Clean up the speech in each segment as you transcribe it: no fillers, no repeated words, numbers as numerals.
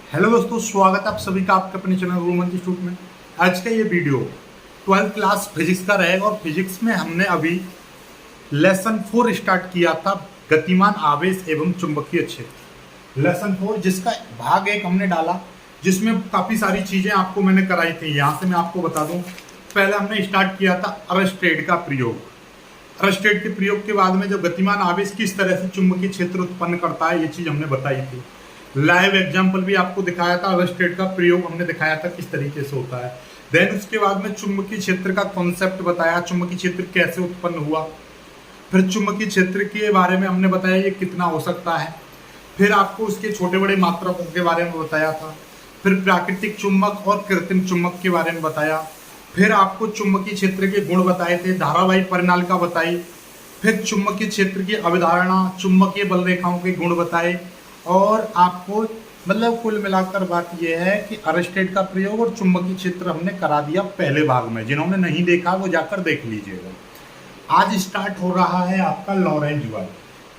Hello दोस्तों, स्वागत है आप सभी का आपके अपने चैनल रोमन इंस्टीट्यूट में। आज का ये वीडियो 12th क्लास फिजिक्स का रहेगा और फिजिक्स में हमने अभी लेसन 4 स्टार्ट किया था, गतिमान आवेश एवं चुंबकीय क्षेत्र। लेसन 4 जिसका भाग 1 हमने डाला, जिसमें काफ़ी सारी चीज़ें आपको मैंने कराई थी। यहाँ से मैं आपको बता दूँ, पहले हमने स्टार्ट किया था अरस्टेड का प्रयोग। अरस्टेड के प्रयोग के बाद में जो गतिमान आवेश किस तरह से चुंबकीय क्षेत्र उत्पन्न करता है, ये चीज़ हमने बताई थी। लाइव एग्जाम्पल भी आपको दिखाया था, अरस्टेड का प्रयोग हमने दिखाया था किस तरीके से होता है। देन उसके बाद में चुंबकीय क्षेत्र का कॉन्सेप्ट बताया, चुंबकीय क्षेत्र कैसे उत्पन्न हुआ। फिर चुंबकीय क्षेत्र के बारे में हमने बताया ये कितना हो सकता है। फिर आपको उसके छोटे बड़े मात्रकों के बारे में बताया था। फिर प्राकृतिक चुंबक और कृत्रिम चुंबक के बारे में बताया। फिर आपको चुंबकीय क्षेत्र के गुण बताए थे, धारावाही परिनालिका बताई। फिर चुंबकीय क्षेत्र की अवधारणा, चुंबकीय बल रेखाओं के गुण बताए। और आपको मतलब कुल मिलाकर बात यह है कि अरस्टेड का प्रयोग और चुंबकीय क्षेत्र हमने करा दिया पहले भाग में। जिन्होंने नहीं देखा वो जाकर देख लीजिएगा। आज स्टार्ट हो रहा है आपका लॉरेंज बल।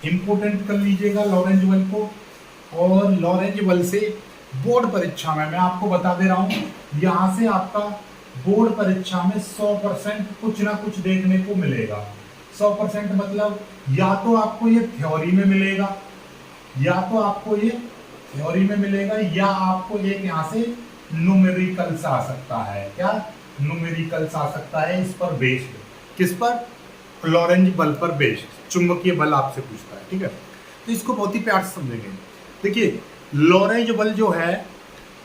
इंपोर्टेंट कर लीजिएगा लॉरेंज बल को। और लॉरेंज बल से बोर्ड परीक्षा में मैं आपको बता दे रहा हूँ, यहाँ से आपका बोर्ड परीक्षा में 100% कुछ ना कुछ देखने को मिलेगा। 100% मतलब या तो आपको ये थ्योरी में मिलेगा, या तो आपको ये थ्योरी में मिलेगा, या आपको एक यहाँ से न्यूमेरिकल्स आ सकता है। क्या न्यूमेरिकल्स आ सकता है इस पर बेस्ड। किस पर? लॉरेंज बल पर बेस्ड। चुंबकीय बल आपसे पूछता है, ठीक है। तो इसको बहुत ही प्यार से समझेंगे। देखिए लॉरेंज बल जो है,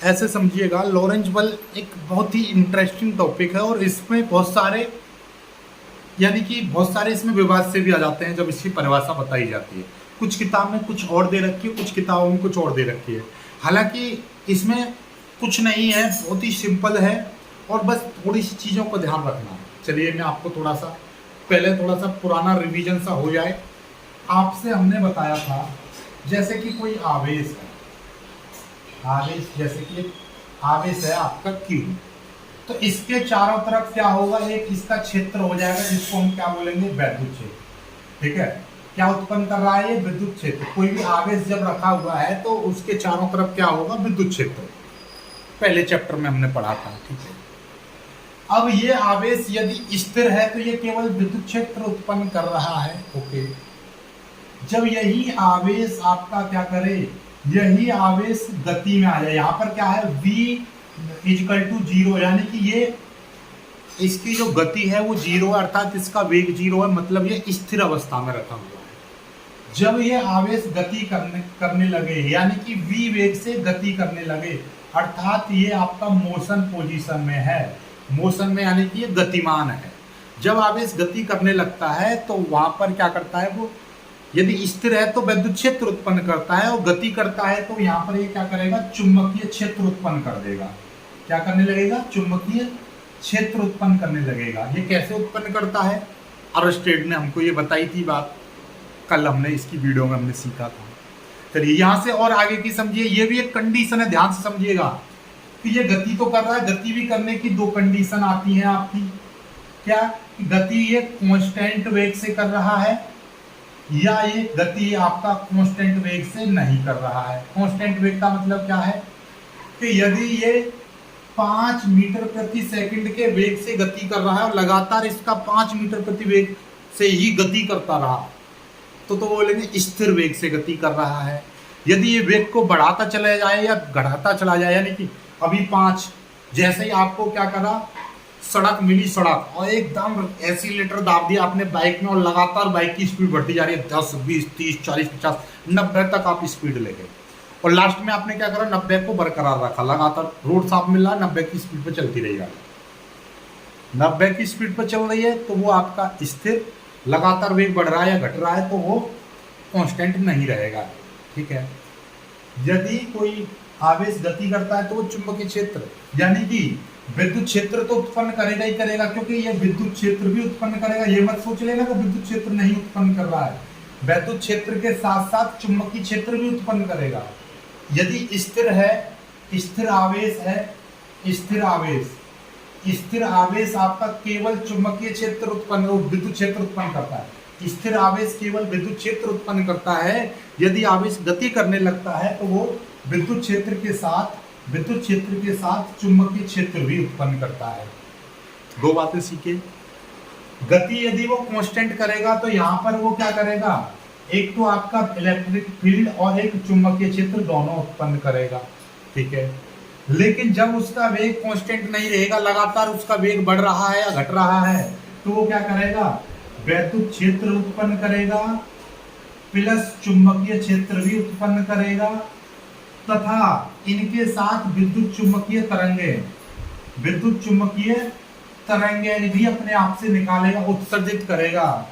ऐसे समझिएगा, लॉरेंज बल एक बहुत ही इंटरेस्टिंग टॉपिक है और इसमें बहुत सारे इसमें विवाद से भी आ जाते हैं जब इसकी परिभाषा बताई जाती है। कुछ किताब में कुछ और दे रखी है, कुछ किताबों में कुछ और दे रखी है। हालांकि इसमें कुछ नहीं है, बहुत ही सिंपल है और बस थोड़ी सी चीज़ों को ध्यान रखना है। चलिए मैं आपको थोड़ा सा पुराना रिवीजन सा हो जाए। आपसे हमने बताया था जैसे कि कोई आवेश है, जैसे कि आवेश है आपका Q, तो इसके चारों तरफ क्या होगा, एक इसका क्षेत्र हो जाएगा जिसको हम क्या बोलेंगे, वैद्युत क्षेत्र। ठीक है, क्या उत्पन्न कर रहा है ये, विद्युत क्षेत्र। कोई भी आवेश जब रखा हुआ है तो उसके चारों तरफ क्या होगा, विद्युत क्षेत्र। पहले चैप्टर में हमने पढ़ा था, ठीक है। अब ये आवेश यदि स्थिर है तो ये केवल विद्युत क्षेत्र उत्पन्न कर रहा है, ओके। जब यही आवेश आपका क्या करे, यही आवेश गति में आ जाए, यहाँ पर क्या है, v = 0, यानी कि ये इसकी जो गति है वो 0 है, अर्थात इसका वेग 0 है, मतलब ये स्थिर अवस्था में रखा हुआ है। जब ये आवेश गति करने लगे, यानी कि v वेग से गति करने लगे, अर्थात ये आपका मोशन पोजीशन में है। मोशन में यानी कि ये गतिमान है। जब आवेश गति करने लगता है तो वहां पर क्या करता है, वो यदि स्थिर है तो विद्युत क्षेत्र उत्पन्न करता है, और गति करता है तो यहाँ पर ये क्या करेगा, चुंबकीय क्षेत्र उत्पन्न कर देगा। क्या करने लगेगा, चुंबकीय क्षेत्र उत्पन्न करने लगेगा। ये कैसे उत्पन्न करता है, अरस्टेड ने हमको ये बताई थी बात, कल हमने इसकी वीडियो में हमने सीखा था। चलिए यहाँ से और आगे की समझिए, ये भी एक कंडीशन है, ध्यान से समझिएगा कि ये गति तो कर रहा है। गति भी करने की दो कंडीशन आती हैं आपकी। क्या, गति ये कांस्टेंट वेग से कर रहा है, या ये गति आपका कांस्टेंट वेग से नहीं कर रहा है। कांस्टेंट वेग का मतलब क्या है कि यदि ये 5 मीटर प्रति सेकंड के वेग से गति कर रहा है और लगातार इसका 5 मीटर प्रति वेग से ही गति करता रहा, तो बोलेंगे स्थिर वेग से गति कर रहा है। यदि ये वेग को बढ़ाता चला जाए या घटाता चला जाए, यानी कि अभी 5, जैसे ही आपको क्या करा, सड़क मिली, सड़क और एकदम एक्सीलेटर दाब दिया आपने बाइक में, और लगातार बाइक की स्पीड बढ़ती जा रही है, 10, 20, 30, 40, 50, 90 तक आप स्पीड ले गए, और लास्ट में आपने क्या करा, 90 को बरकरार रखा। लगातार रोड साफ मिल रहा है, 90 की स्पीड पर चलती रही गाड़ी। 90 की स्पीड पर चल रही है तो वो आपका स्थिर, लगातार वेग बढ़ रहा है या घट रहा है तो वो कांस्टेंट नहीं रहेगा, ठीक है। यदि कोई आवेश गति करता है तो वो चुंबकीय क्षेत्र, यानी कि विद्युत क्षेत्र तो उत्पन्न करेगा ही करेगा, क्योंकि ये विद्युत क्षेत्र भी उत्पन्न करेगा। ये मत सोच लेना कि विद्युत क्षेत्र नहीं उत्पन्न कर रहा है, विद्युत क्षेत्र के साथ साथ चुंबकीय क्षेत्र भी उत्पन्न करेगा। यदि स्थिर है, स्थिर आवेश है, स्थिर आवेश आपका केवल चुंबकीय क्षेत्र उत्पन्न, विद्युत क्षेत्र उत्पन्न करता है। स्थिर आवेश केवल विद्युत क्षेत्र उत्पन्न करता है। यदि आवेश गति करने लगता है तो वो विद्युत क्षेत्र के साथ चुंबकीय क्षेत्र भी उत्पन्न करता है। दो बातें सीखे। गति यदि वो कांस्टेंट करेगा तो यहाँ पर वो क्या करेगा, एक तो आपका इलेक्ट्रिक फील्ड और एक चुंबकीय क्षेत्र दोनों उत्पन्न करेगा, ठीक है। लेकिन जब उसका वेग कांस्टेंट नहीं रहेगा, लगातार उसका वेग बढ़ रहा है या घट रहा है, तो वो क्या करेगा, वैद्युत क्षेत्र उत्पन्न करेगा प्लस चुंबकीय क्षेत्र भी उत्पन्न करेगा, तथा इनके साथ विद्युत चुंबकीय तरंगे भी अपने आप से निकालेगा, उत्सर्जित करेगा,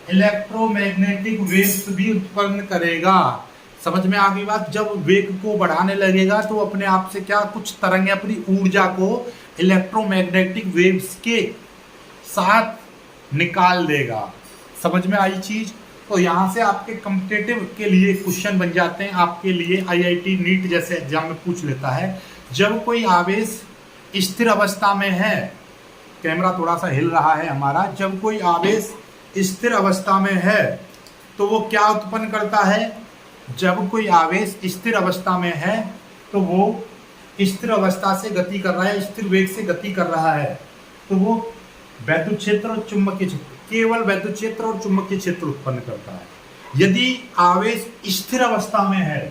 इलेक्ट्रोमैग्नेटिक वेव्स भी उत्पन्न करेगा। समझ में आ गई बात। जब वेग को बढ़ाने लगेगा तो अपने आप से क्या कुछ तरंगे अपनी ऊर्जा को इलेक्ट्रोमैग्नेटिक वेव्स के साथ निकाल देगा। समझ में आई चीज। तो यहाँ से आपके कॉम्पिटिटिव के लिए क्वेश्चन बन जाते हैं, आपके लिए आईआईटी नीट जैसे एग्जाम में पूछ लेता है। जब कोई आवेश स्थिर अवस्था में है, कैमरा थोड़ा सा हिल रहा है हमारा, जब कोई आवेश स्थिर अवस्था में है तो वो क्या उत्पन्न करता है, जब कोई आवेश स्थिर अवस्था में है तो वो स्थिर अवस्था से गति कर रहा है, स्थिर वेग से गति कर रहा है, तो वो वैद्युत क्षेत्र और चुंबकीय क्षेत्र, केवल वैद्युत क्षेत्र और चुंबकीय क्षेत्र उत्पन्न करता है। यदि आवेश स्थिर अवस्था में है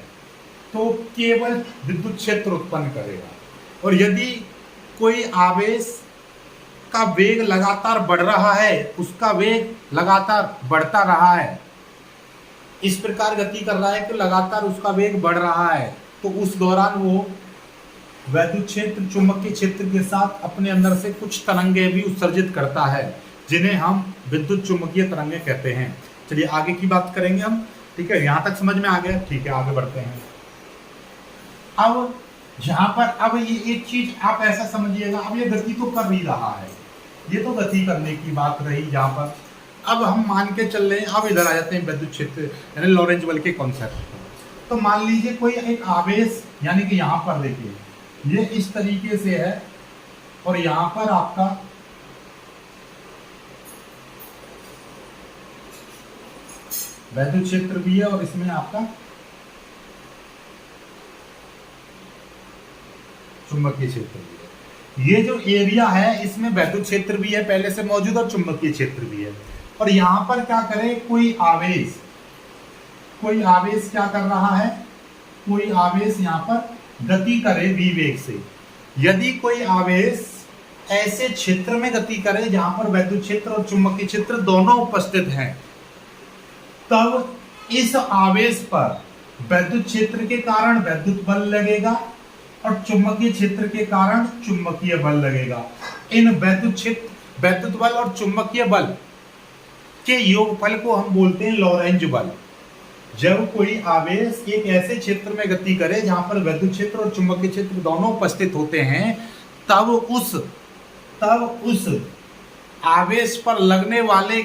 तो केवल विद्युत क्षेत्र उत्पन्न करेगा। और यदि कोई आवेश का वेग लगातार बढ़ रहा है, उसका वेग लगातार बढ़ता रहा है, इस प्रकार गति कर रहा है कि लगातार उसका वेग बढ़ रहा है, तो उस दौरान वो वैद्युत क्षेत्र चुंबकीय क्षेत्र के साथ अपने अंदर से कुछ तरंगे भी उत्सर्जित करता है, जिन्हें हम विद्युत चुंबकीय तरंगे कहते हैं। चलिए आगे की बात करेंगे हम, ठीक है। यहां तक समझ में आ गया, ठीक है, आगे बढ़ते हैं। अब जहां पर अब ये एक चीज आप ऐसा समझिएगा, अब ये गति तो कर ही रहा है, ये तो गति करने की बात रही यहाँ पर। अब हम मान के चल रहे हैं, अब इधर आ जाते हैं विद्युत क्षेत्र यानी लॉरेंज बल के कॉन्सेप्ट। तो मान लीजिए कोई एक आवेश, यानी कि यहाँ पर देखिए ये इस तरीके से है और यहाँ पर आपका वैद्युत क्षेत्र भी है और इसमें आपका चुंबकीय क्षेत्र भी है। ये जो एरिया है इसमें वैद्युत क्षेत्र भी है पहले से मौजूद और चुंबकीय क्षेत्र भी है। और यहां पर क्या करे, कोई आवेश क्या कर रहा है, कोई आवेश यहां पर गति करे v वेग से। यदि कोई आवेश ऐसे क्षेत्र में गति करे जहां पर वैद्युत क्षेत्र और चुंबकीय क्षेत्र दोनों उपस्थित हैं, तब इस आवेश पर वैद्युत क्षेत्र के कारण वैद्युत बल लगेगा और चुंबकीय क्षेत्र के कारण चुंबकीय बल लगेगा। इन वैद्युत बल और चुंबकीय बल के योगफल को हम बोलते हैं लॉरेंज बल। जब कोई आवेश एक ऐसे क्षेत्र में गति करे जहां पर वैद्युत क्षेत्र और चुंबकीय क्षेत्र दोनों उपस्थित होते हैं, तब उस आवेश पर लगने वाले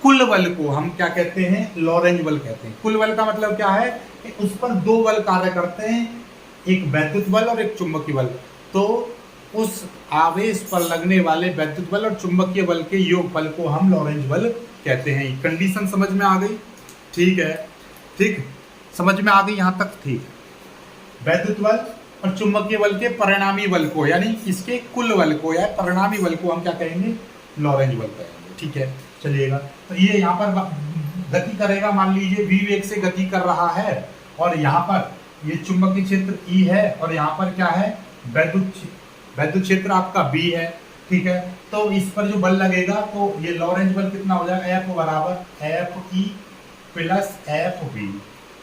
कुल बल को हम क्या कहते हैं, लॉरेंज बल कहते हैं। कुल बल का मतलब क्या है कि उस पर दो बल कार्य करते हैं, एक वैद्युत बल और एक चुंबकीय बल। तो उस आवेश पर लगने वाले वैद्युत बल और चुंबकीय बल के योगफल को हम लॉरेंज बल कहते हैं। कंडीशन समझ में आ गई, ठीक है, ठीक समझ में आ गई यहाँ तक, ठीक। वैद्युत बल और चुंबकीय बल के परिणामी बल को, यानी इसके कुल बल को या परिणामी बल को हम क्या कहेंगे, लॉरेंज बल कहेंगे, ठीक है। चलिएगा, तो ये यहाँ पर गति करेगा, मान लीजिए v वेग से गति कर रहा है और यहाँ पर ये चुंबकीय क्षेत्र E है और यहाँ पर क्या है, वैद्युत क्षेत्र आपका B है, ठीक है। तो इस पर जो बल लगेगा तो ये लॉरेंज बल कितना हो जाएगा, F बराबर FE प्लस FB,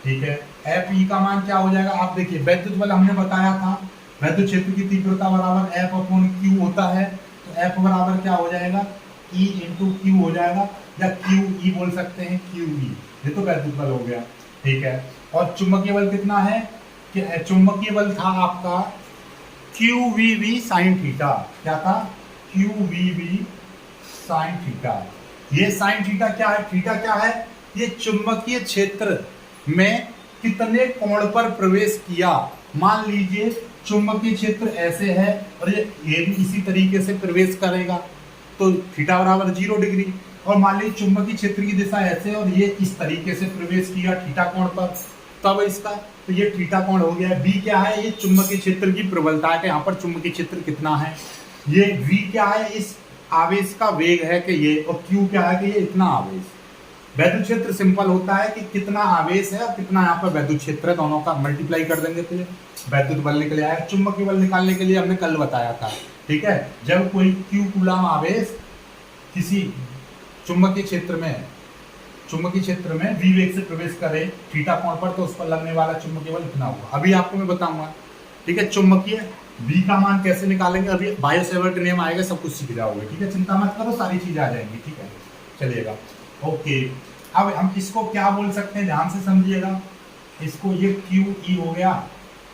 ठीक है। FE का मान क्या हो जाएगा, आप देखिए वैद्युत बल हमने बताया था, वैद्युत क्षेत्र की तीव्रता बराबर F/Q होता है, तो F बराबर क्या हो जाएगा, E इंटू Q हो जाएगा, या QE बोल सकते हैं, QE, ये तो वैद्युत बल हो गया, ठीक है। और चुंबकीय बल कितना है, कि चुंबकीय बल था आपका QVB साइन थीटा, क्या था, QVB साइन थीटा। ये साइन थीटा क्या है, थीटा क्या है, ये चुंबकीय क्षेत्र में कितने कोण पर प्रवेश किया। मान लीजिए चुंबकीय क्षेत्र ऐसे है और ये भी इसी तरीके से प्रवेश करेगा, तो थीटा बराबर 0 डिग्री। और मान लीजिए चुंबकीय क्षेत्र की दिशा ऐसे और ये इस तरीके से प्रवेश किया थीटा कोण पर, तब इसका तो ये थीटा कोण हो गया। बी क्या है, ये चुंबकीय क्षेत्र की प्रबलता है कि यहाँ पर चुंबकीय क्षेत्र कितना है। ये वी क्या है, इस आवेश का वेग है कि ये, और क्यू क्या है कि ये इतना आवेश। वैद्युत क्षेत्र सिंपल होता है कि कितना आवेश है और कितना यहाँ पर वैद्युत क्षेत्र है, दोनों का मल्टीप्लाई कर देंगे तो ये वैद्युत बल निकल आएगा। चुंबकीय बल निकालने के लिए हमने कल बताया था, ठीक है, जब कोई क्यू कूलम आवेश किसी चुंबकीय क्षेत्र में वी वेग से प्रवेश करे थीटा कोण पर, तो उस पर लगने वाला चुंबकीय बल इतना होगा। अभी आपको मैं बताऊंगा, ठीक है, चुंबकीय बी का मान कैसे निकालेंगे, अभी बायो सेवर्ट नियम आएगा, सब कुछ सीख जाओगे, ठीक है, चिंता मत करो, सारी चीजें आ जाएंगी, ठीक है, चलिएगा, ओके। अब हम इसको क्या बोल सकते हैं, ध्यान से समझिएगा, इसको ये क्यू ई हो गया।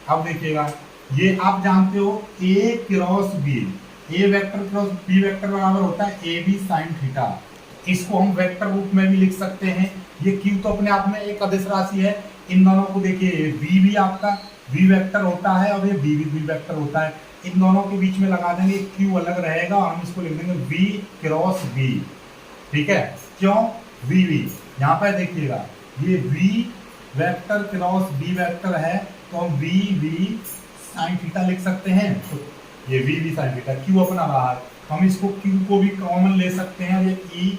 अब देखिएगा, ये आप जानते हो ए क्रॉस बी, ए वेक्टर क्रॉस बी वेक्टर बराबर होता है ए बी साइन थीटा। इसको हम वेक्टर रूप में भी लिख सकते हैं। ये क्यू तो अपने आप में एक अदिश राशि है, इन दोनों को देखिए, बी भी आपका वी वेक्टर होता है और ये बी भी वी वेक्टर होता है, इन दोनों के बीच में लगा देंगे, क्यू अलग रहेगा और हम इसको लिख देंगे वी क्रॉस बी, ठीक है, क्यों वी वी, यहाँ पर देखिएगा ये V vector cross B vector है, तो हम वी वी साइन थीटा लिख सकते हैं, तो ये V V sine theta, Q अपना रहा है, हम इसको क्यू को भी कॉमन ले सकते हैं, ये ई,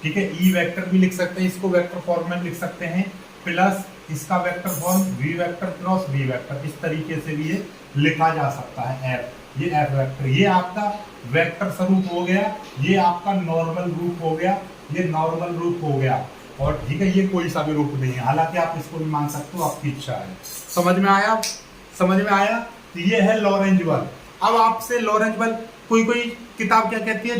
ठीक है, ई वेक्टर भी लिख सकते हैं, इसको वेक्टर फॉर्म में लिख सकते हैं, प्लस इसका vector form V vector cross B vector, इस तरीके से भी ये लिखा जा सकता है एफ, ये एफ वेक्टर, ये आपका वेक्टर स्वरूप हो गया, ये आपका नॉर्मल रूप हो गया, ये नॉर्मल रूप हो गया, और ठीक है, ये कोई सा भी रूप नहीं है, हालांकि आप इसको भी मान सकते हो, आपकी इच्छा है। समझ में आया, समझ में आया, तो ये है लॉरेंज बल। अब आपसे लॉरेंज बल, कोई किताब क्या कहती है,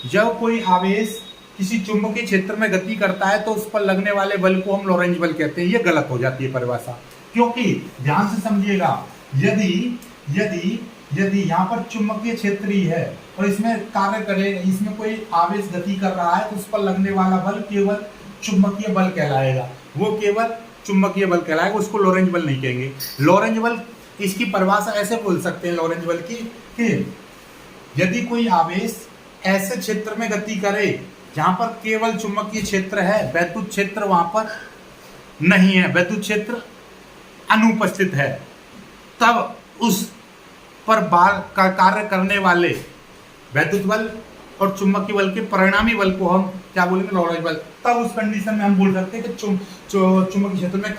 जब कोई आवेश किसी चुंबकीय क्षेत्र में गति करता है तो उस पर लगने वाले बल को हम लॉरेंज बल कहते हैं। ये गलत हो जाती है परिभाषा, क्योंकि ध्यान से समझिएगा, यदि यहाँ पर चुंबकीय क्षेत्र ही है और इसमें कार्य करे, इसमें कोई आवेश गति कर रहा है, तो उस पर लगने वाला बल केवल चुंबकीय बल कहलाएगा, वो केवल चुंबकीय बल कहलाएगा, उसको लॉरेंज बल नहीं कहेंगे। लॉरेंज बल, इसकी परिभाषा ऐसे बोल सकते हैं लॉरेंज बल की, कि यदि कोई आवेश ऐसे क्षेत्र में गति करे जहां पर केवल चुंबकीय क्षेत्र है, वैद्युत क्षेत्र वहां पर नहीं है, वैद्युत क्षेत्र अनुपस्थित है, तब उस पर बाल का कार्य करने वाले वैद्युत बल और चुंबकीय बल के परिणामी बल को हम क्या बोलेंगे, लॉरेंज बल। तब उस कंडीशन में हम बोल सकते हैं कि चुंबकीय क्षेत्र में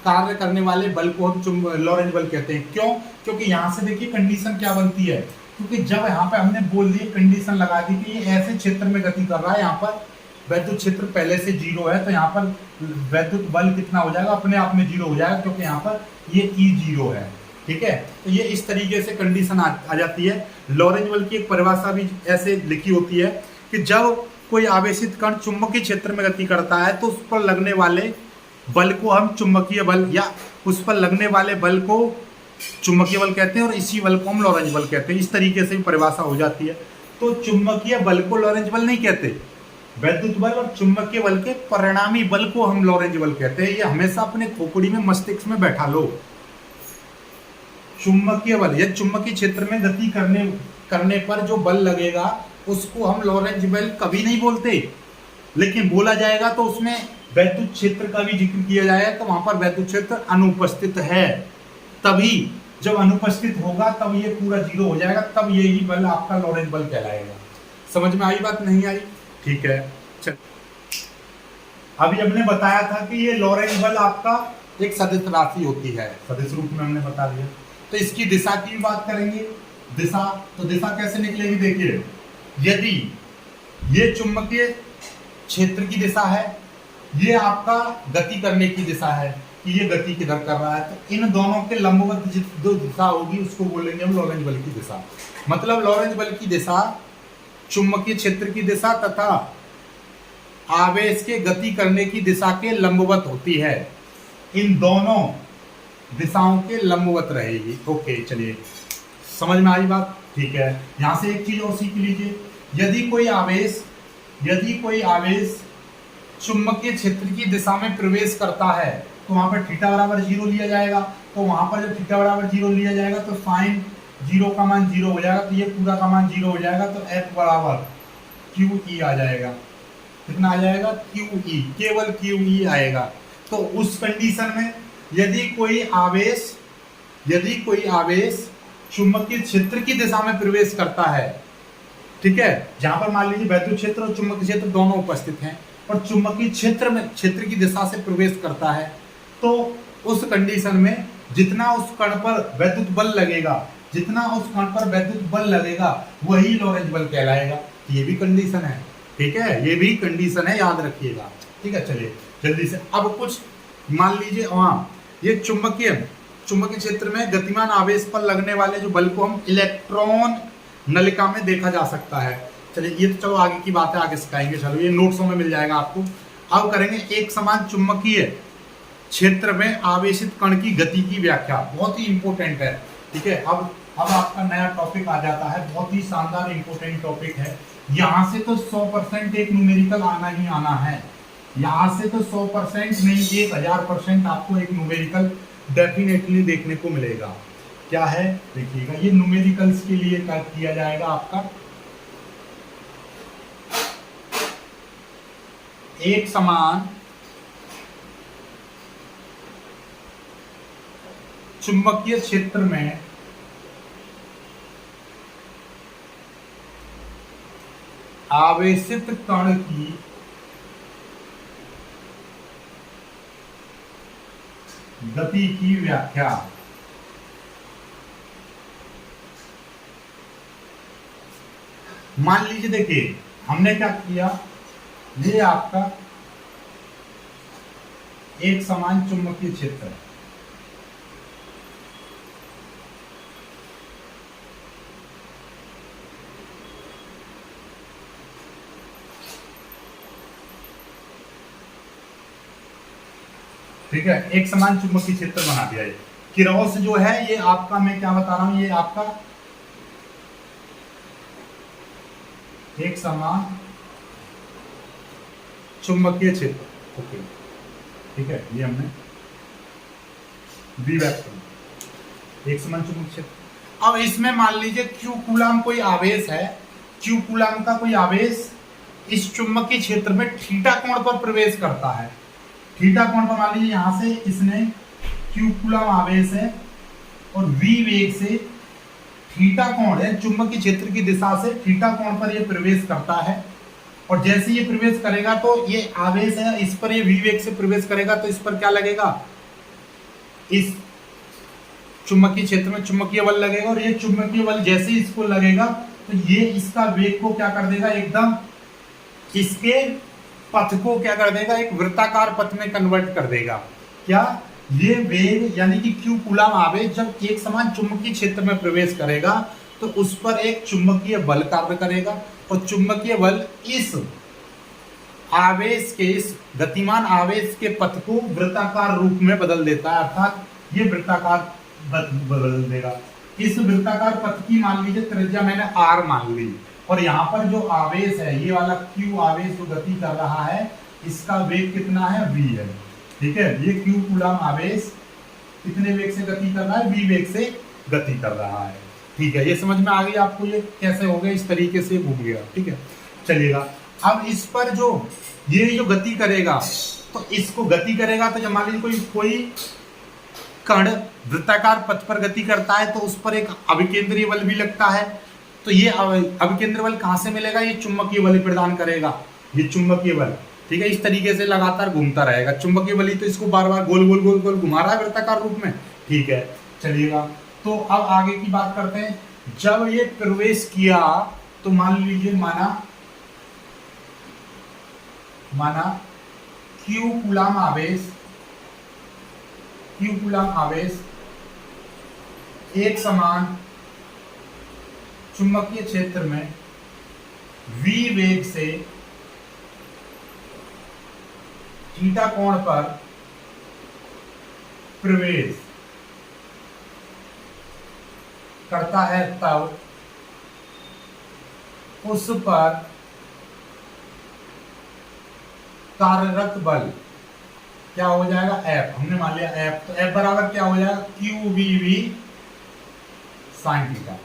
कार्य करने वाले बल को हम लॉरेंज बल कहते हैं। क्यों, क्योंकि यहाँ से देखिए कंडीशन क्या बनती है, क्योंकि जब यहाँ पे हमने बोल दी, कंडीशन लगा दी कि ये ऐसे क्षेत्र में गति कर रहा है, यहाँ पर वैद्युत क्षेत्र पहले से जीरो है, तो यहाँ पर वैद्युत बल कितना हो जाएगा, अपने आप में जीरो हो जाएगा, क्योंकि यहाँ पर ये ई जीरो है, ठीक है, तो ये इस तरीके से कंडीशन आ जाती है। लॉरेंज बल की एक परिभाषा भी ऐसे लिखी होती है कि जब कोई आवेशित कण चुंबकीय क्षेत्र में गति करता है तो उस पर लगने वाले बल को हम चुंबकीय बल, या उस पर लगने वाले बल को चुंबकीय बल कहते हैं और इसी बल को हम लॉरेंज बल कहते हैं। इस तरीके से परिभाषा हो जाती है। तो चुंबकीय बल को लॉरेंज बल नहीं कहते, वैद्युत बल और चुंबकीय बल के परिणामी बल को हम लॉरेंज बल कहते हैं। ये हमेशा अपने खोपड़ी में, मस्तिष्क में बैठा लो। चुंबकीय बल या चुंबकीय क्षेत्र में गति करने पर जो बल लगेगा उसको हम लॉरेंज बल कभी नहीं बोलते, लेकिन बोला जाएगा तो उसमें वैद्युत क्षेत्र का भी जिक्र किया जाएगा, तो वहां पर वैद्युत क्षेत्र अनुपस्थित है, तभी जब अनुपस्थित होगा तब ये पूरा जीरो हो जाएगा, तब यही बल आपका लॉरेंज बल कहलाएगा। समझ में आई बात, नहीं आई, ठीक है। चल, अभी हमने बताया था कि ये लॉरेंज बल आपका एक सदिश राशि होती है, सदिश रूप में हमने बता दिया। तो इसकी दिशा की भी बात करेंगे। दिशा, तो दिशा कैसे निकलेगी, देखिए, यदि ये चुंबकीय क्षेत्र की दिशा है, ये आपका गति करने की दिशा है कि ये गति किधर कर रहा है, तो इन दोनों के लंबवत जो दिशा होगी उसको बोलेंगे हम लॉरेंज बल की दिशा। मतलब लॉरेंज बल की दिशा चुंबकीय क्षेत्र की दिशा तथा आवेश के गति करने की दिशा के लंबवत होती है, इन दोनों दिशाओं के लंबवत रहेगी। ओके, चलिए, समझ में आई बात, ठीक है। यहां से एक चीज और सीख लीजिए, यदि कोई आवेश चुंबकीय क्षेत्र की दिशा में प्रवेश करता है तो वहां पर थीटा बराबर जीरो लिया जाएगा, तो वहां पर जब थीटा बराबर जीरो लिया जाएगा तो साइन जीरो का मान जीरो हो जाएगा, तो ये पूरा का मान जीरो हो जाएगा, तो एफ बराबर क्यू ई आ जाएगा। कितना आ जाएगा? क्यू ई, केवल क्यू ई आएगा। तो उस कंडीशन में यदि कोई आवेश चुंबकीय क्षेत्र की दिशा में प्रवेश करता है, ठीक है, जहां पर मान लीजिए वैद्युत क्षेत्र और चुंबकीय क्षेत्र दोनों उपस्थित हैं, और चुंबकीय क्षेत्र की दिशा से प्रवेश करता है, तो उस कंडीशन में जितना उस कण पर वैद्युत बल लगेगा वही लॉरेंज बल कहलाएगा। ये भी कंडीशन है, ठीक है, ये भी कंडीशन है, याद रखिएगा। ठीक है, चलिए जल्दी से अब कुछ मान लीजिए ये चुंबकीय क्षेत्र में गतिमान आवेश पर लगने वाले जो बल को हम इलेक्ट्रॉन नलिका में देखा जा सकता है। चलिए ये तो चलो आगे की बात है, आगे सिखाएंगे, चलो ये नोट्सों में मिल जाएगा आपको। अब करेंगे एक समान चुंबकीय क्षेत्र में आवेशित कण की गति की व्याख्या, बहुत ही इंपॉर्टेंट है। ठीक है, अब आपका नया टॉपिक आ जाता है, बहुत ही शानदार इंपॉर्टेंट टॉपिक है। यहाँ से तो 100% एक न्यूमेरिकल आना ही आना है, यहाँ से तो 100% नहीं 1000% आपको एक न्यूमेरिकल डेफिनेटली देखने को मिलेगा। क्या है देखिएगा, ये न्यूमेरिकल्स के लिए क्या किया जाएगा आपका, एक समान चुंबकीय क्षेत्र में आवेशित कण की गति की व्याख्या। मान लीजिए देखिए हमने क्या किया, ये आपका एक समान चुंबकीय क्षेत्र है, ठीक है, एक समान चुंबकीय क्षेत्र बना दिया। है किरॉस जो है ये आपका, मैं क्या बता रहा हूं, ये आपका एक समान चुंबकीय क्षेत्र, ओके, ठीक है, ये हमने एक समान चुंबकीय क्षेत्र। अब इसमें मान लीजिए क्यू कूलम कोई आवेश है, क्यू कूलम का कोई आवेश इस चुंबकीय क्षेत्र में थीटा कोण पर प्रवेश करता है। थीटा कोण पर मान लीजिए यहां से इसने क्यू कूलम आवेश है और v वेग से थीटा कोण है, चुंबकीय क्षेत्र की दिशा से थीटा कोण पर यह प्रवेश करता है, और जैसे ये प्रवेश करेगा तो ये आवेश है, इस पर ये v वेग से प्रवेश करेगा तो इस पर क्या लगेगा, इस चुंबकीय क्षेत्र में चुंबकीय बल लगेगा, और ये चुंबकीय बल जैसे इसको लगेगा तो ये इसका वेग को क्या कर देगा, एकदम इसके पथ को क्या कर देगा, एक वृत्ताकार पथ में कन्वर्ट कर देगा। क्या ये वेग यानी कि क्यू कूलम आवेश जब एक समान चुंबकीय क्षेत्र में प्रवेश करेगा तो उस पर एक चुंबकीय बल कार्य करेगा, और चुंबकीय बल इस आवेश के, इस गतिमान आवेश के पथ को वृत्ताकार रूप में बदल देता है, अर्थात ये वृत्ताकार बदल देगा। इस वृत्ताकार पथ की मान लीजिए त्रिज्या मैंने r मान ली, और यहाँ पर जो आवेश है, ये वाला Q आवेश जो गति कर रहा है, इसका वेग कितना है, v है, ठीक है, ये Q कूलम आवेश कितने वेग से गति कर रहा है, v वेग से गति कर रहा है। ठीक है, ये समझ में आ गई आपको, ये कैसे हो गया, इस तरीके से घूम गया। ठीक है, चलिएगा अब इस पर जो ये जो गति करेगा, तो इसको गति करेगा तो जब मान लीजिए कोई कण वृत्ताकार पथ पर गति करता है तो उस पर एक अभिकेंद्रीय बल भी लगता है। तो ये अभिकेंद्रीय बल कहाँ से मिलेगा, ये चुंबकीय बल प्रदान करेगा, ये चुंबकीय बल, ठीक है, इस तरीके से लगातार घूमता रहेगा। चुंबकीय बल ही तो इसको बार बार गोल गोल गोल गोल घुमा रहा है वृत्ताकार रूप में। ठीक है, चलिएगा तो अब आगे की बात करते हैं। जब ये प्रवेश किया तो मान लीजिए माना क्यू कूलम आवेश एक समान चुंबकीय क्षेत्र में v वेग से थीटा कोण पर प्रवेश करता है, तब उस पर कार्यरत बल क्या हो जाएगा, F, हमने मान लिया F, तो F बराबर क्या हो जाएगा, QVV sin थीटा।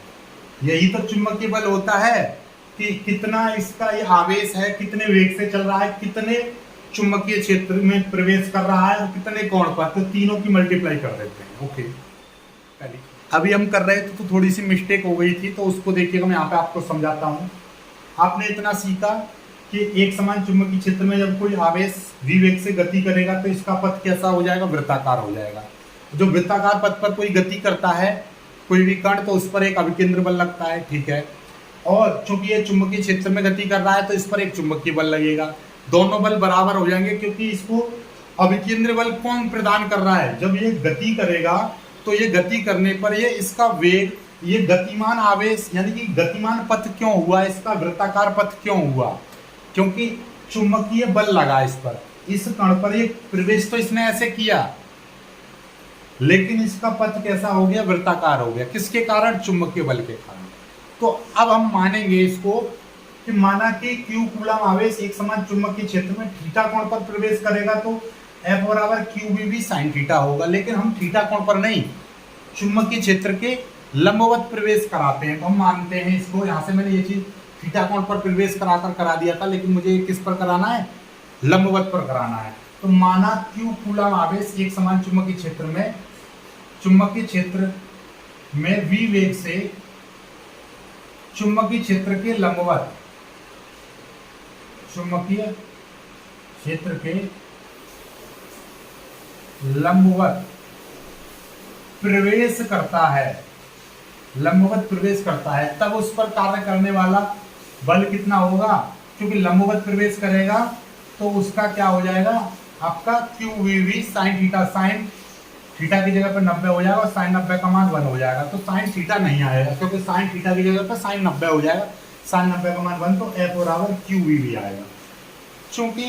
यही तो चुंबकीय बल होता है, कि कितना इसका ये आवेश है, कितने वेग से चल रहा है, कितने चुंबकीय क्षेत्र में प्रवेश कर रहा है और कितने कोण पर, तो तीनों की मल्टीप्लाई कर देते हैं। ओके, अभी हम कर रहे थे तो थोड़ी सी मिस्टेक हो गई थी, तो उसको देखिएगा, मैं यहाँ पे आपको समझाता हूँ। आपने इतना सीखा कि एक समान चुंबकीय क्षेत्र में जब कोई आवेश v वेग से गति करेगा तो इसका पथ कैसा हो जाएगा, वृत्ताकार हो जाएगा। जो वृत्ताकार पथ पर कोई गति करता है कोई भी कण, तो उस पर एक अभिकेंद्र बल लगता है, ठीक है। और चूंकि ये चुंबकीय क्षेत्र में गति कर रहा है तो इस पर एक चुंबकीय बल लगेगा, दोनों बल बराबर हो जाएंगे, क्योंकि इसको अभिकेंद्र बल कौन प्रदान कर रहा है। जब ये गति करेगा तो ये गति करने पर ये इसका वेग, ये गतिमान आवेश यानी कि गतिमान पथ क्यों हुआ, इसका वृत्ताकार पथ क्यों हुआ, क्योंकि चुंबकीय बल लगा इस पर, इस कण पर ये प्रवेश तो इसने ऐसे किया, लेकिन इसका पथ कैसा हो गया, वृत्ताकार हो गया। किसके कारण, चुंबकीय बल के कारण। तो अब हम मानेंगे इसको कि माना कि Q कूलम आवेश एक समान चुंबकीय क्षेत्र में थीटा कोण पर प्रवेश करेगा तो F बराबर QVV sin थीटा होगा, लेकिन हम थीटा कोण पर नहीं, चुंबकीय क्षेत्र के लंबवत प्रवेश कराते हैं। तो हम मानते हैं इसको, यहाँ से मैंने ये चीज थीटा कोण पर प्रवेश कराकर करा दिया था, लेकिन मुझे किस पर कराना है, लंबवत पर कराना है। तो माना Q कूलम आवेश एक समान चुंबकीय क्षेत्र में V वेग से चुंबकीय क्षेत्र के लंबवत, चुंबकीय क्षेत्र के लंबवत प्रवेश करता है, लंबवत प्रवेश करता है, तब उस पर कार्य करने वाला बल कितना होगा, क्योंकि लंबवत प्रवेश करेगा तो उसका क्या हो जाएगा, आपका QVV sin theta, sine theta की जगह पर 90 हो जाएगा और साइन 90 का मान 1 हो जाएगा। तो साइन थीटा नहीं आएगा, क्योंकि साइन थीटा की जगह पर साइन 90 हो जाएगा, साइन 90 का मान 1, तो F बराबर QVV आएगा। चूंकि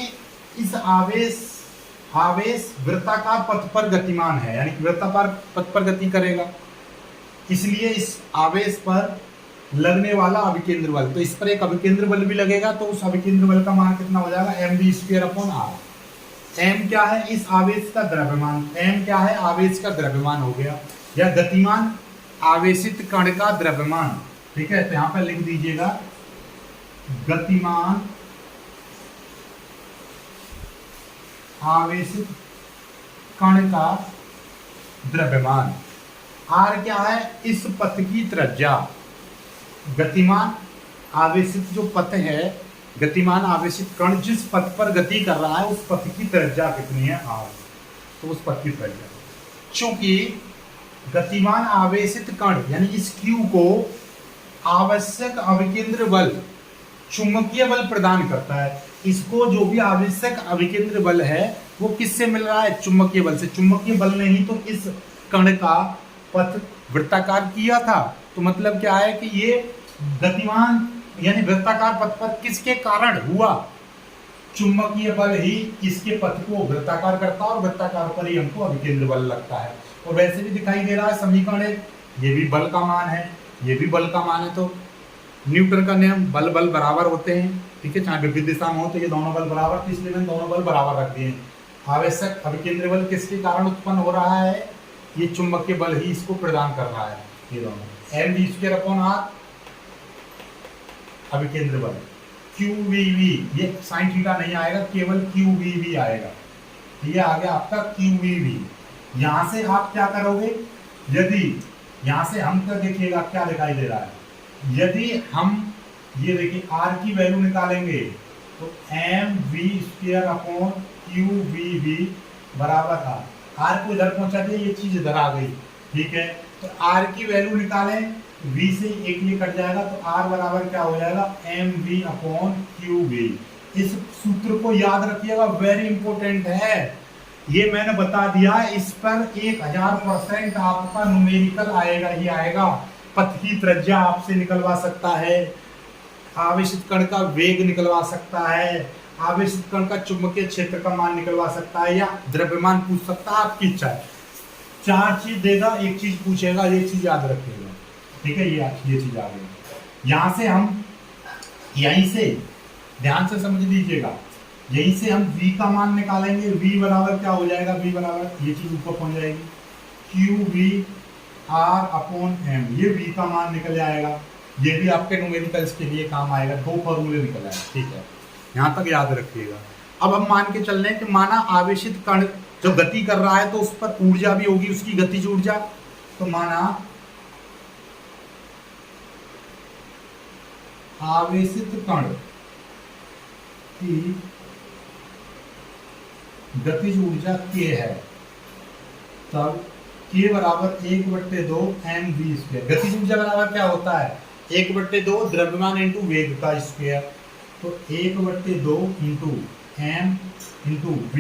इस आवेश वृत्ताकार पथ पर गतिमान है, यानी कि वृत्ताकार पथ पर गति करेगा, इसलिए इस आवेश पर लगने वाला अभिकेंद्र बल, तो इस पर एक अभिकेंद्र बल भी लगेगा, तो उस अभिकेंद्र बल का मान कितना हो जाएगा, mv²/r। m क्या है, इस आवेश का द्रव्यमान, m क्या है, आवेश का द्रव्यमान हो गया, या गतिमान आवेशित कण का द्रव्यमान, ठीक है। तो यहां पर लिख दीजिएगा गतिमान आवेशित कण का द्रव्यमान। r क्या है, इस पथ की त्रिज्या, गतिमान आवेशित जो पथ है, गतिमान आवेशित कण जिस पथ पर गति कर रहा है उस पथ की त्रिज्या कितनी है, r, तो उस पथ की त्रिज्या। चूंकि गतिमान आवेशित कण यानी इस Q को आवश्यक अभिकेंद्र बल, चुंबकीय बल प्रदान करता है, इसको जो भी आवश्यक अभिकेंद्र बल है वो किससे मिल रहा है, चुंबकीय बल से। चुंबकीय बल ने ही तो इस कण का पथ वृत्ताकार किया था, तो मतलब क्या है कि ये गतिमान यानी वृत्ताकार पथ पर किसके कारण हुआ, चुंबकीय बल ही इसके पथ को वृत्ताकार करता है और वृत्ताकार पर ही हमको अभिकेंद्र बल लगता है। और वैसे भी दिखाई दे रहा है समीकरण एक, ये भी बल का मान है, ये भी बल का मान है, तो न्यूटन का नियम बल बराबर होते हैं, ठीक है, चाहे विपरीत दिशा में हो तो ये दोनों बल बराबर, तो इसलिए मैंने दोनों बल बराबर रख दिए। आवश्यक अभिकेंद्र बल किसके कारण उत्पन्न हो रहा है, ये चुंबकीय बल ही इसको प्रदान कर रहा है, ये दोनों mv²/r अभिकेंद्र बल, QVV, ये साइन थीटा नहीं आएगा, केवल QVV आएगा, ये आ गया आपका QVV। यहां से आप क्या करोगे, यदि यहां से हम क्या देखिएगा क्या दिखाई दे रहा है, यदि हम ये देखिए R की वैल्यू निकालेंगे तो mv²/QVV बराबर R को इधर पहुंचा दिया, ये चीज इधर आ गई, ठीक है। तो R की वैल्यू निकालें, V से एक ये कट जाएगा, तो R बराबर क्या हो जाएगा, mv/QV। इस सूत्र को याद रखिएगा, वेरी इंपॉर्टेंट है, ये मैंने बता दिया, इस पर 1000% आपका न्यूमेरिकल आएगा ही आएगा। पथ की त्रिज्या आपसे निकलवा सकता है, आवेशित कण का वेग निकलवा सकता है, आवेशित कण का चुंबकीय क्षेत्र का मान निकलवा सकता है, या द्रव्यमान पूछ सकता है, आपकी इच्छा है। 4 चीज देगा, एक चीज पूछेगा, ये चीज याद रखिएगा, ठीक है। ये चीज आ गई, यहां से हम यहीं से ध्यान से समझ लीजिएगा, यहीं से हम v का मान निकालेंगे, v बराबर क्या हो जाएगा, v बराबर ये चीज ऊपर पहुंच जाएगी, QVR/m, ये v का मान निकल जाएगा, ये भी आपके न्यूमेरिकल्स के लिए काम आएगा, 2 फॉर्मूले निकल आए, ठीक है, यहाँ तक याद रखिएगा। अब हम मान के चल रहे हैं कि माना आवेशित कण जो गति कर रहा है तो उस पर ऊर्जा भी होगी, उसकी गतिज ऊर्जा। तो माना आवेशित कण की गतिज ऊर्जा k है, तब k बराबर 1/2 mv²। गतिज ऊर्जा बराबर क्या होता है? 1/2 द्रव्यमान इंटू वेग का स्क्वायर। तो 1/2 into m into v।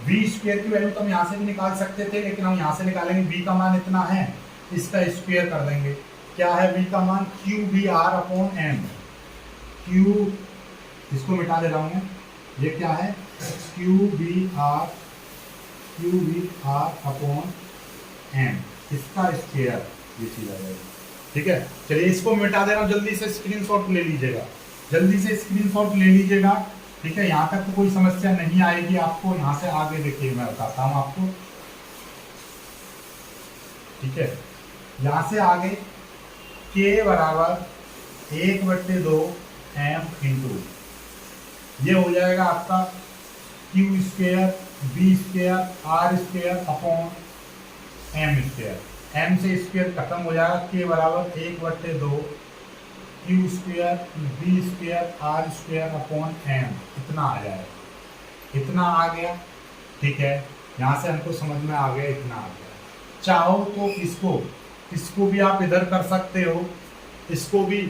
v square की वैल्यू तो हम यहाँ से भी निकाल सकते थे, लेकिन हम यहाँ से निकालेंगे। v का मान इतना है, इसका स्क्वायर कर देंगे। क्या है v का मान? QVR/m। q इसको मिटा दे रहा हूँ मैं, ये क्या है? QVR/m, इसका स्क्वायर, ये चीज आ जाएगी, ठीक है। चलिए इसको मिटा दे रहा हूँ, जल्दी से स्क्रीनशॉट ले लीजिएगा, जल्दी से स्क्रीनशॉट ले लीजिएगा, ठीक है। यहाँ तक तो कोई समस्या नहीं आएगी आपको। यहाँ से आगे देखिए, मैं बताता हूँ आपको, ठीक है। यहाँ से आगे k बराबर 1/2 m इंटू ये हो जाएगा आपका Q², V² R² m²। m से स्क्वायर खत्म हो जाएगा। k बराबर 1/2 Q² V² R² m, इतना आ जाएगा, इतना आ गया, ठीक है। यहाँ से हमको समझ में आ गया, इतना आ गया। चाहो तो इसको भी आप इधर कर सकते हो, इसको भी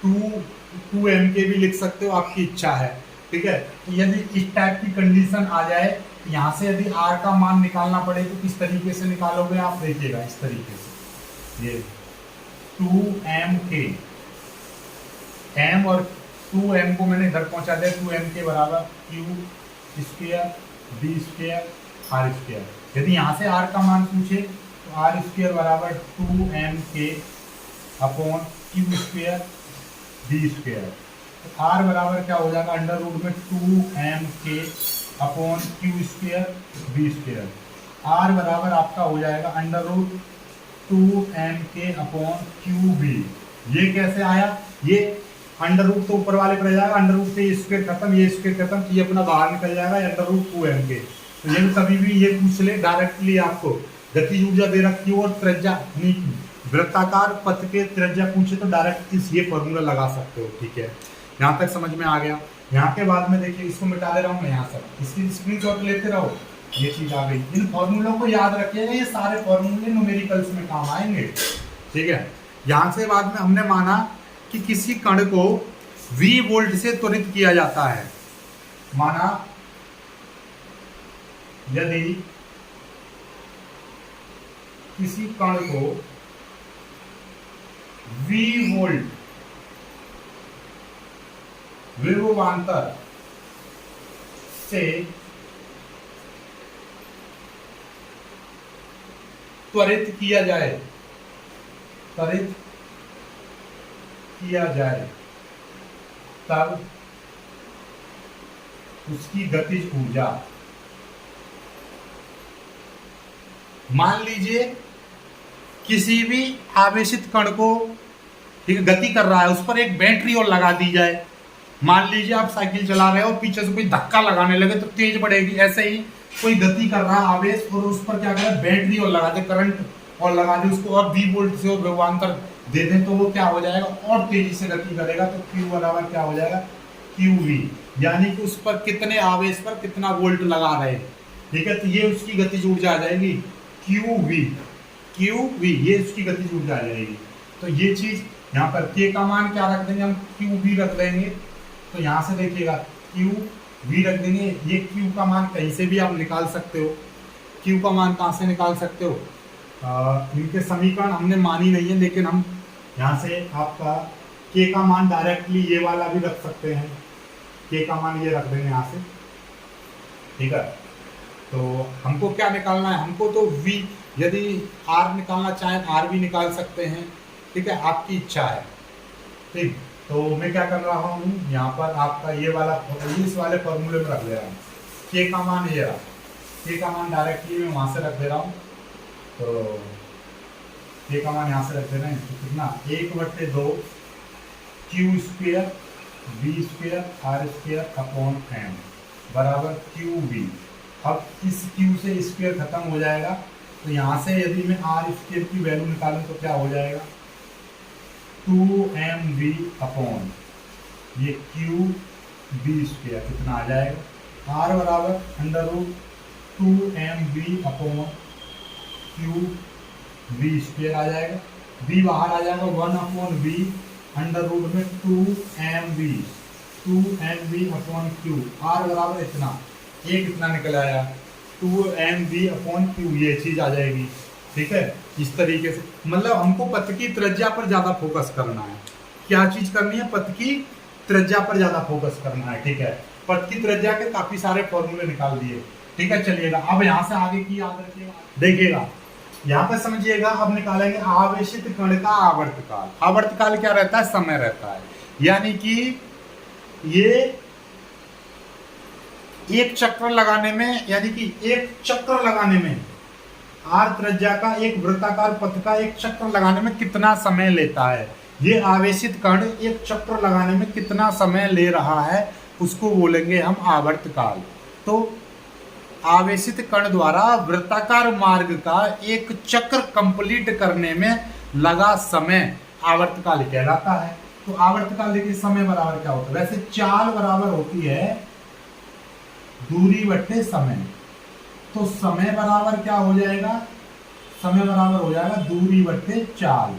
2m के भी लिख सकते हो, आपकी इच्छा है, ठीक है। तो यदि इस टाइप की कंडीशन आ जाए, यहाँ से यदि r का मान निकालना पड़े तो किस तरीके से निकालोगे आप? देखिएगा इस तरीके से, ये 2mk, m और 2m को मैंने इधर पहुंचा दिया, 2m के बराबर Q² V² R²। यदि यहाँ से r का मान पूछे तो R² बराबर 2mk अपॉन Q² V²। तो r बराबर क्या हो जाएगा? अंडर रूट में 2mk upon Q² V²। r बराबर आपका हो जाएगा under root 2mk upon QV। ये कैसे आया? ये अंडर रूट तो ऊपर वाले पर आ जाएगा, अंडर रूट से ये स्क्वायर खत्म, ये स्क्वायर खत्म, ये अपना बाहर निकल जाएगा, अंडर रूट 2mk। तो ये कभी भी ये पूछ ले डायरेक्टली, आपको गतिज ऊर्जा दे रखी हो और त्रिज्या वृत्ताकार पथ के त्रिज्या पूछे तो डायरेक्ट ये फॉर्मूला लगा सकते हो, ठीक है। यहाँ तक समझ में आ गया। यहाँ के बाद में देखिए, इसको मिटा दे रहा हूँ मैं, यहाँ से इसकी स्क्रीनशॉट लेते रहो, ये चीज आ गई। इन फॉर्मूलों को याद रखिएगा, ये सारे फॉर्मूले न्यूमेरिकल्स में काम आएंगे, ठीक है। यहाँ से बाद में हमने माना कि किसी कण को v वोल्ट से त्वरित किया जाता है। माना यदि किसी कण को v वोल्ट विभवांतर से त्वरित किया जाए, तब उसकी गतिज ऊर्जा, मान लीजिए किसी भी आवेशित कण को, ठीक है, गति कर रहा है, उस पर एक बैटरी और लगा दी जाए। मान लीजिए आप साइकिल चला रहे हो, पीछे से कोई धक्का लगाने लगे तो तेज बढ़ेगी। ऐसे ही कोई गति कर रहा है आवेश, और उस पर क्या करें? बैटरी और लगा दे, करंट और लगा दे उसको, और v वोल्ट से विभवांतर दे दें, तो वो क्या हो जाएगा? और तेजी से गति करेगा। तो Q बराबर क्या हो जाएगा? QV, यानी कि उस पर कितने आवेश पर कितना वोल्ट लगा रहे, ठीक है। तो ये उसकी गतिज ऊर्जा आ जाएगी QV, ये उसकी गतिज ऊर्जा आ जाएगी। तो ये चीज यहाँ पर K का मान क्या रख देंगे? हम QV रख देंगे। तो यहाँ से देखिएगा QV रख देंगे। ये Q का मान कहीं से भी आप निकाल सकते हो। Q का मान कहाँ से निकाल सकते हो? इनके समीकरण हमने मानी नहीं है, लेकिन हम यहाँ से आपका K का मान डायरेक्टली ये वाला भी रख सकते हैं। K का मान ये रख देंगे यहाँ से, ठीक है। तो हमको क्या निकालना है? हमको तो V, यदि R निकालना चाहें R भी निकाल सकते हैं, ठीक है, आपकी इच्छा है, ठीक। तो मैं क्या कर रहा हूँ, यहाँ पर आपका ये वाला, इस वाले फॉर्मूले में रख दे रहा हूँ। K का मान ये रहा, K का मान डायरेक्टली मैं वहाँ से रख दे रहा हूँ। तो K का मान यहाँ से रख दे रहे हैं, तो कितना? 1/2 Q square B square R square upon M बराबर क्यू बी। अब इस क्यू से स्क्वेयर खत्म हो जाएगा, तो यहाँ से यदि मैं आर स्क्वेयर की वैल्यू निकालूं तो क्या हो जाएगा 2mv अपॉन ये क्यू बी स्क्वेयर कितना आ जाएगा आर बराबर under root 2mv upon Q B square आ जाएगा, बी बाहर आ जाएगा 1 अपॉन बी अंडर रूट में 2mv अपॉन क्यू आर बराबर इतना ये कितना निकल आया 2mv अपॉन क्यू, ये चीज आ जाएगी। ठीक है, इस तरीके से मतलब हमको पथ की त्रिज्या पर ज्यादा फोकस करना है। क्या चीज करनी है, पथ की त्रिज्या पर ज्यादा फोकस करना है। ठीक है, पथ की त्रिज्या के काफी सारे फॉर्मूले निकाल दिए। ठीक है, चलिएगा अब यहाँ से आगे की याद रखिएगा, देखिएगा यहाँ पे समझिएगा। अब निकालेंगे आवेशित कण का आवर्तकाल। आवर्तकाल क्या रहता है, समय रहता है, यानी कि ये एक चक्र लगाने में, यानी कि एक चक्र लगाने में आर त्रिज्या का एक वृत्ताकार पथ का एक चक्र लगाने में कितना समय लेता है, ये आवेशित कण एक चक्र लगाने में कितना समय ले रहा है उसको बोलेंगे हम आवर्तकाल। तो आवेशित कण द्वारा वृत्ताकार मार्ग का एक चक्र कंप्लीट करने में लगा समय आवर्तकाल कहलाता है। तो आवर्तकाल देखिए समय बराबर क्या होता है, वैसे चाल बराबर होती है दूरी बट्टे समय, तो समय बराबर क्या हो जाएगा, समय बराबर हो जाएगा दूरी बट्टे चाल।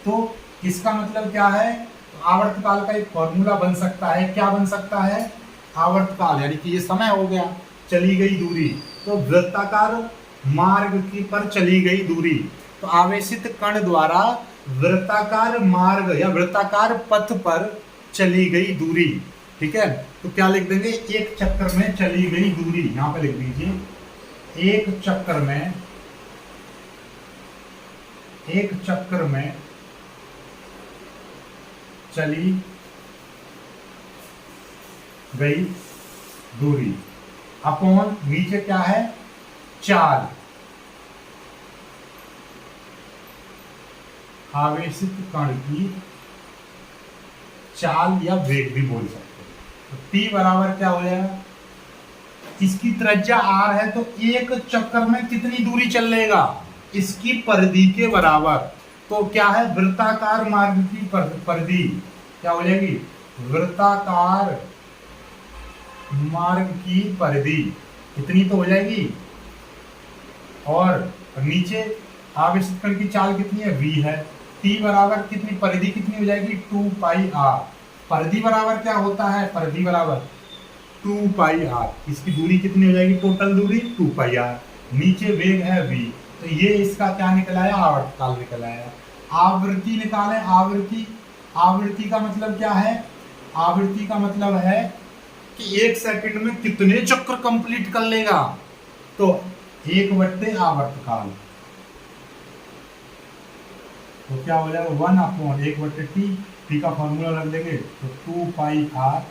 तो इसका मतलब क्या है, तो आवर्तकाल का एक फॉर्मूला बन सकता है, क्या बन सकता है, आवर्तकाल यानी कि ये समय हो गया, चली गई दूरी, तो वृत्ताकार मार्ग की पर चली गई दूरी, तो आवेशित कण द्वारा वृत्ताकार मार्ग या वृत्ताकार पथ पर चली गई दूरी। ठीक है, तो क्या लिख देंगे, एक चक्र में चली गई दूरी, यहां पे लिख दीजिए एक चक्र में चली गई दूरी अपॉन नीचे क्या है चाल, आवेशित कण की चाल या वेग भी बोल सकते हैं। तो T बराबर क्या हो जाएगा, इसकी त्रिज्या R है तो एक चक्कर में कितनी दूरी चल लेगा, इसकी परिधि के बराबर। तो क्या है, वृत्ताकार मार्ग की परिधि क्या हो जाएगी, वृत्ताकार मार्ग की परिधि इतनी तो हो जाएगी, और नीचे आवेशित कण की चाल कितनी है, v है। T बराबर कितनी, परिधि कितनी हो जाएगी 2πr। परिधि बराबर क्या होता है, परिधि बराबर 2πr, इसकी दूरी कितनी हो जाएगी, टोटल दूरी 2πr, नीचे वेग है v, तो ये इसका क्या निकल आया, आवर्तकाल निकल आया। आवृत्ति निकालें, आवृत्ति का मतलब क्या है, आवृत्ति का मतलब है कि एक सेकंड में कितने चक्र कंप्लीट कर लेगा, तो 1/, आवर्तकाल, तो क्या हो जाएगा 1 अपॉन 1/t, t का फॉर्मूला रख देंगे तो 2πr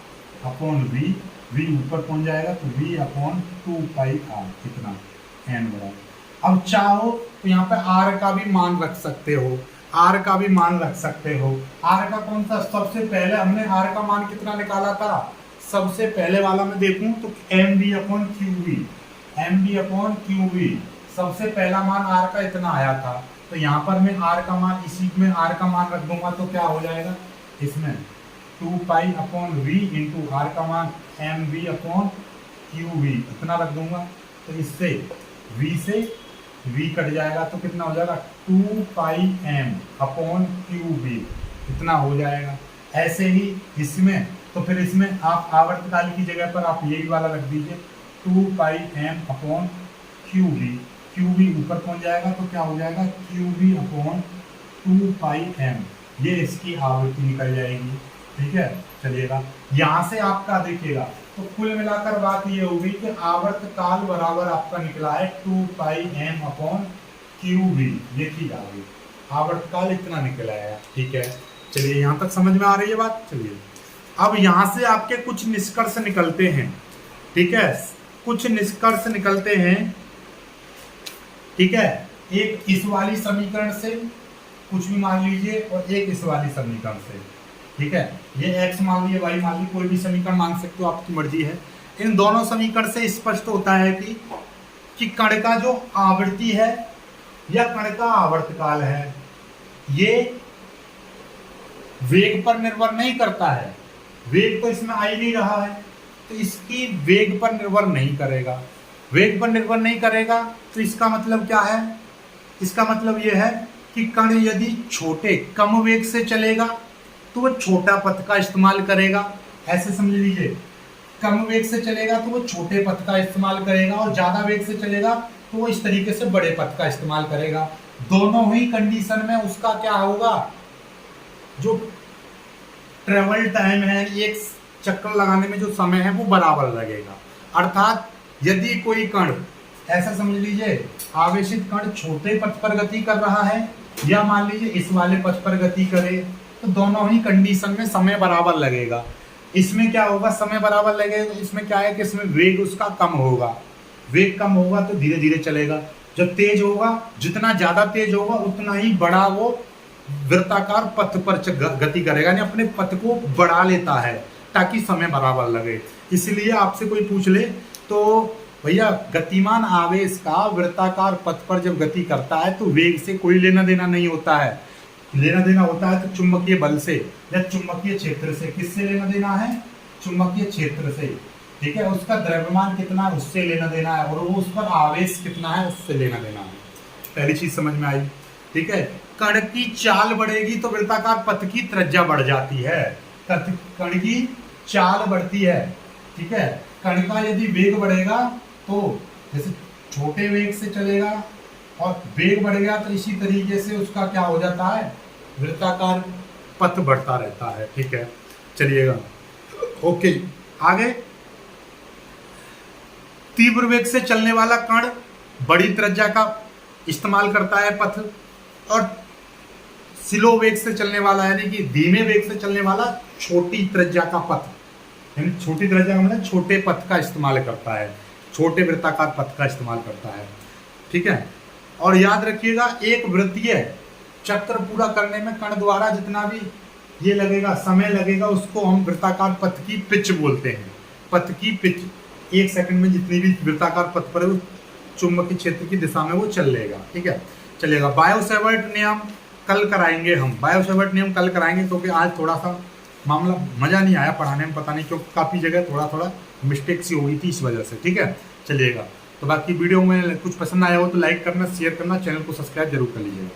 अपॉन v, v ऊपर पहुंच जाएगा तो v अपॉन 2πr कितना n बराबर। अब चाहो तो यहाँ पे r का भी मान रख सकते हो, r का भी मान रख सकते हो। r का कौन सा, सबसे पहले हमने r का मान कितना निकाला था, सबसे पहले वाला मैं देखूं तो mv upon qv, mv upon qv, सबसे पहला मान r का इतना आया था, तो यहाँ पर मैं r का मान, इसी में r का मान रख दूंगा तो क्या हो जाएगा, इसमें 2π अपॉन v इंटू r का मान mv अपॉन qv इतना रख दूंगा, तो इससे v से v कट जाएगा तो कितना हो जाएगा 2πm अपॉन qv इतना हो जाएगा। ऐसे ही इसमें, तो फिर इसमें आप आवर्तकाल की जगह पर आप यही वाला रख दीजिए 2πm अपॉन qv, qv ऊपर पहुंच जाएगा तो क्या हो जाएगा qv अपॉन 2πm, ये इसकी आवृत्ति निकल जाएगी। ठीक है, चलिएगा यहाँ से आपका देखिएगा, तो कुल मिलाकर बात ये होगी कि आवर्तकाल बराबर आपका निकला है 2πm अपॉन qv, ये चीज आ गई, आवर्तकाल इतना निकला है। ठीक है, चलिए यहाँ तक समझ में आ रही है बात। चलिए अब यहाँ से आपके कुछ निष्कर्ष निकलते हैं। ठीक है, कुछ निष्कर्ष निकलते हैं। ठीक है, एक इस वाली समीकरण से कुछ भी मान लीजिए और एक इस वाली समीकरण से। ठीक है, ये x मान लीजिए, y मान लीजिए, कोई भी समीकरण मान सकते हो, आपकी मर्जी है। इन दोनों समीकरण से स्पष्ट होता है कि कण का जो आवृत्ति है या कण का आवर्तकाल है, ये वेग पर निर्भर नहीं करता है। वेग तो इसमें आ ही नहीं रहा है, तो इसकी वेग पर निर्भर नहीं करेगा। वेग पर निर्भर नहीं करेगा तो इसका मतलब क्या है? इसका मतलब यह है कि कण यदि छोटे कम वेग से चलेगा तो वो छोटा पथ का इस्तेमाल करेगा। ऐसे समझ लीजिए, कम वेग से चलेगा तो वो छोटे पथ का इस्तेमाल करेगा, और ज्यादा वेग से चलेगा तो वो इस तरीके से बड़े पथ का इस्तेमाल करेगा। दोनों ही कंडीशन में उसका क्या होगा, जो ट्रेवल टाइम है, एक चक्कर लगाने में जो समय है वो बराबर लगेगा। अर्थात यदि कोई कण, ऐसा समझ लीजिए, आवेशित कण छोटे पथ पर गति कर रहा है या मान लीजिए इस वाले पथ पर गति करे, तो दोनों ही कंडीशन में समय बराबर लगेगा। इसमें क्या होगा, समय बराबर लगेगा। इसमें क्या है कि इसमें वेग उसका कम होगा। वेग कम होगा तो धीरे धीरे चलेगा। जब तेज होगा, जितना ज्यादा तेज होगा उतना ही बड़ा वो वृत्ताकार पथ पर गति करेगा, यानी अपने पथ को बढ़ा लेता है ताकि समय बराबर लगे। इसलिए आपसे कोई पूछ ले तो भैया, गतिमान आवेश का वृत्ताकार पथ पर जब गति करता है तो वेग से कोई लेना देना नहीं होता है। लेना देना होता है तो चुंबकीय बल से या चुंबकीय क्षेत्र से। किससे लेना देना है? चुंबकीय क्षेत्र से। ठीक है, उसका द्रव्यमान कितना है उससे लेना देना है, और वो उस पर आवेश कितना है उससे लेना देना है। पहली चीज समझ में आई। ठीक है, कण की चाल बढ़ेगी तो वृत्ताकार पथ की त्रिज्या बढ़ जाती है। कण की चाल बढ़ती है। ठीक है, कण का यदि वेग बढ़ेगा तो जैसे छोटे वेग से चलेगा और वेग बढ़ेगा तो इसी तरीके से उसका क्या हो जाता है, वृत्ताकार पथ बढ़ता रहता है। ठीक है, चलिएगा ओके आगे। तीव्र वेग से चलने वाला कण बड़ी त्रिज्या का इस्तेमाल करता है पथ, और स्लो वेग से चलने वाला यानी कि धीमे वेग से चलने वाला छोटी त्रिज्या का पथ, यानी छोटी त्रिज्या का मतलब छोटे पथ का इस्तेमाल करता है, छोटे वृत्ताकार पथ का इस्तेमाल करता है। ठीक है, और याद रखिएगा, एक वृत्तीय चक्र पूरा करने में कण द्वारा जितना भी ये लगेगा, समय लगेगा, उसको हम वृत्ताकार पथ की पिच बोलते हैं। पथ की पिच, एक सेकंड में जितनी भी वृत्ताकार पथ पर है चुंबकीय क्षेत्र की दिशा में वो चल लेगा। ठीक है, चलेगा। बायो-सैवर्ट नियम कल कराएंगे हम, बायो-सैवर्ट नियम कल कराएंगे, क्योंकि आज थोड़ा सा मामला मजा नहीं आया पढ़ाने में, पता नहीं क्यों, काफी जगह थोड़ा मिस्टेक सी हो गई थी इस वजह से। ठीक है, चलिएगा। तो बाकी वीडियो में कुछ पसंद आया हो तो लाइक करना, शेयर करना, चैनल को सब्सक्राइब जरूर कर लीजिएगा।